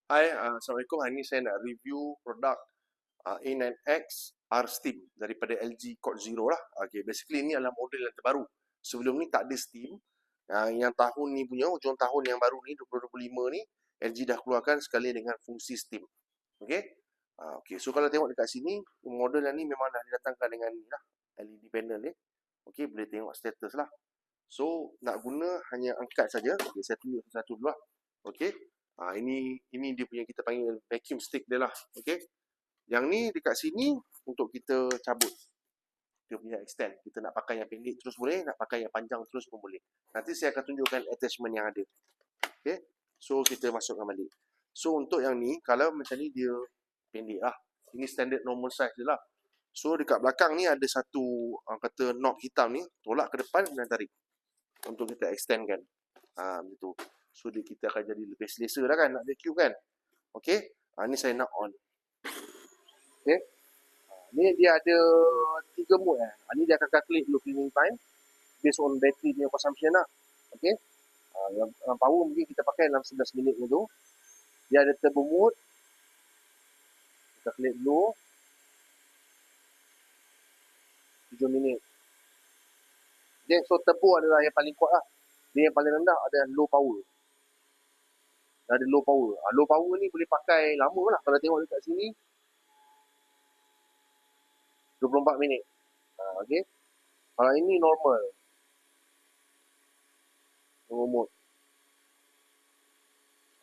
Hai, Assalamualaikum. Hari ini saya nak review produk A9X R-Steam daripada LG Cord Zero lah. Okay, basically ni adalah model yang terbaru. Sebelum ni tak ada Steam. Yang tahun ni punya, hujung tahun yang baru ni, 2025 ni, LG dah keluarkan sekali dengan fungsi Steam. Okay? Okay, so kalau tengok dekat sini, model yang ni memang dah didatangkan dengan ni lah, LED panel ni. Okay, boleh tengok status lah. So, nak guna hanya angkat saja. Okay, saya tunjuk satu dulu lah. Okay. Ini dia punya, kita panggil vacuum stick dia lah. Okay. Yang ni dekat sini untuk kita cabut. Dia punya extend. Kita nak pakai yang pendek terus boleh, nak pakai yang panjang terus pun boleh. Nanti saya akan tunjukkan attachment yang ada. Okay. So, kita masukkan balik. So, untuk yang ni, kalau macam ni dia pendek lah. Ini standard normal size dia lah. So, dekat belakang ni ada satu, kata knob hitam ni. Tolak ke depan dan tarik. Untuk kita extend kan. Macam tu. So, kita akan jadi lebih selesa dah kan, nak vacuum kan. Okay. Ni saya nak on. Okay. Ni dia ada 3 mode. Ni dia akan calculate dulu cleaning time. Based on battery punya consumption lah. Okay. Yang power mungkin kita pakai dalam 11 minit tu. Dia ada turbo mode. Kita calculate dulu. 7 minit. Okay. So, turbo adalah yang paling kuat lah. Dia yang paling rendah ada low power. Ada low power. Low power ni boleh pakai lama lah. Kalau tengok dekat sini 24 minit. Okay. Kalau ini normal. Normal mode.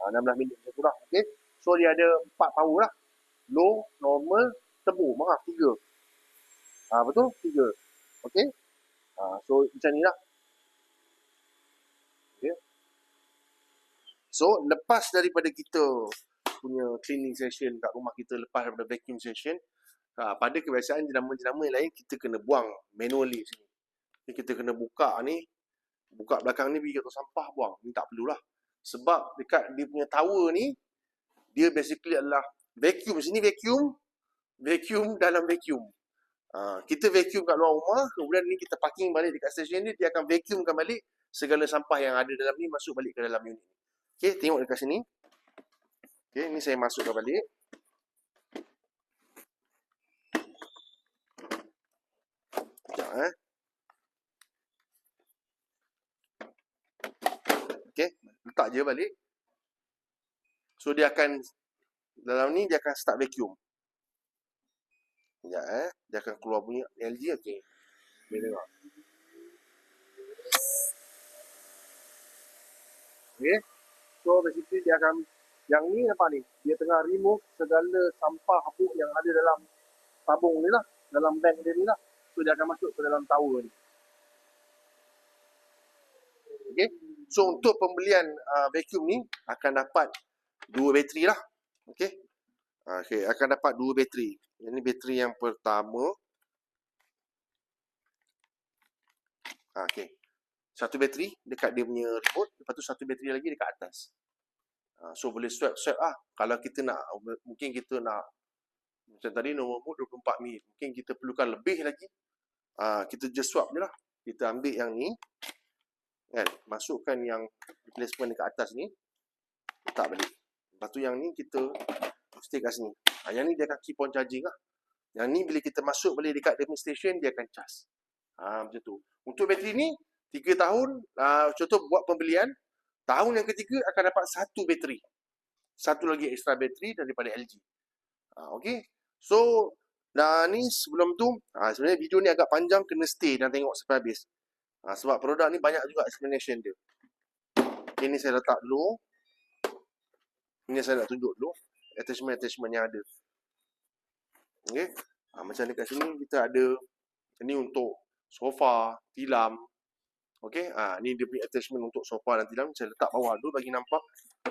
16 minit macam tu lah. Okay. So dia ada 4 power lah. Low, normal, turbo. Maaf, 3. Betul? 3. Okay. So macam ni lah. Okay. So lepas daripada kita punya cleaning session kat rumah kita, lepas daripada vacuum session, pada kebiasaan jenama-jenama yang lain kita kena buang manually sini. Kita kena buka ni, buka belakang ni pergi ke sampah buang. Ni tak perlulah. Sebab dekat dia punya tower ni, dia basically adalah vacuum. Sini vacuum, vacuum dalam vacuum. Kita vacuum kat luar rumah, kemudian ni kita parking balik dekat stesen ni, dia akan vacuumkan balik segala sampah yang ada dalam ni masuk balik ke dalam unit. Okay, tengok dekat sini. Okay, ni saya masukkan balik. Sekejap Okay, letak je balik. So dia akan, dalam ni dia akan start vacuum. Sekejap dia akan keluar bunyi LG. Okay, boleh tengok. Okay, so basically dia akan, yang ni apa ni, dia tengah remove segala sampah habuk yang ada dalam tabung ni lah, dalam bank dia ni lah. So dia akan masuk ke dalam tower ni. Okay, so untuk pembelian vacuum ni akan dapat 2 bateri lah. Okay. Okay, akan dapat 2 bateri. Ini bateri yang pertama. Okay. Satu bateri dekat dia punya remote, lepas tu satu bateri lagi dekat atas. So boleh swap-swap lah. Kalau kita nak, mungkin kita nak, macam tadi normal mode 24 minit. Mungkin kita perlukan lebih lagi. Kita just swap je lah. Kita ambil yang ni. Kan? Masukkan yang replacement dekat atas ni. Letak balik. Lepas tu yang ni kita stay kat sini. Yang ni dia akan keep on charging lah. Yang ni bila kita masuk balik dekat demonstration, dia akan charge. Macam tu. Untuk bateri ni, 3 tahun, contoh buat pembelian, tahun yang ketiga akan dapat 1 bateri. Satu lagi extra bateri daripada LG. Okay. So, ni sebelum tu, sebenarnya video ni agak panjang, kena stay dan tengok sampai habis. Sebab produk ni banyak juga explanation dia. Okay, ni saya letak dulu. Ini saya nak tunjuk dulu. Attachment-attachment yang ada. Okay. Macam dekat sini kita ada, ini untuk sofa, tilam. Okay. Ni dia punya attachment untuk sofa dan tilam. Saya letak bawah dulu bagi nampak.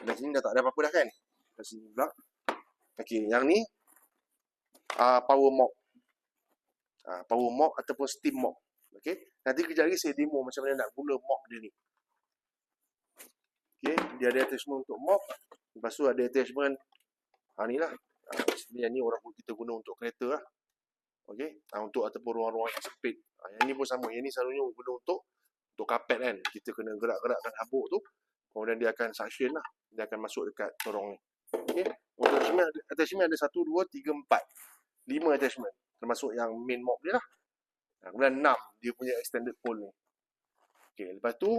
Dan sini dah tak ada apa-apa dah kan. Kat sini pula. Okay. Yang ni power mop. Power mop ataupun steam mop. Okay. Nanti kejap lagi saya demo macam mana nak guna mop dia ni. Okay. Dia ada attachment untuk mop. Lepas tu ada attachment. Ni lah. Yang ni orang pun kita guna untuk kereta lah. Okay. Untuk ataupun ruang-ruang yang sempit. Yang ni pun sama. Yang ni selalunya guna untuk kapet kan. Kita kena gerak-gerakkan habuk tu. Kemudian dia akan suction lah. Dia akan masuk dekat lorong ni. Okey. Untuk attachment ada 1, 2, 3, 4. 5 attachment. Termasuk yang main mop dia lah. Kemudian 6 dia punya extended pole ni. Okey, lepas tu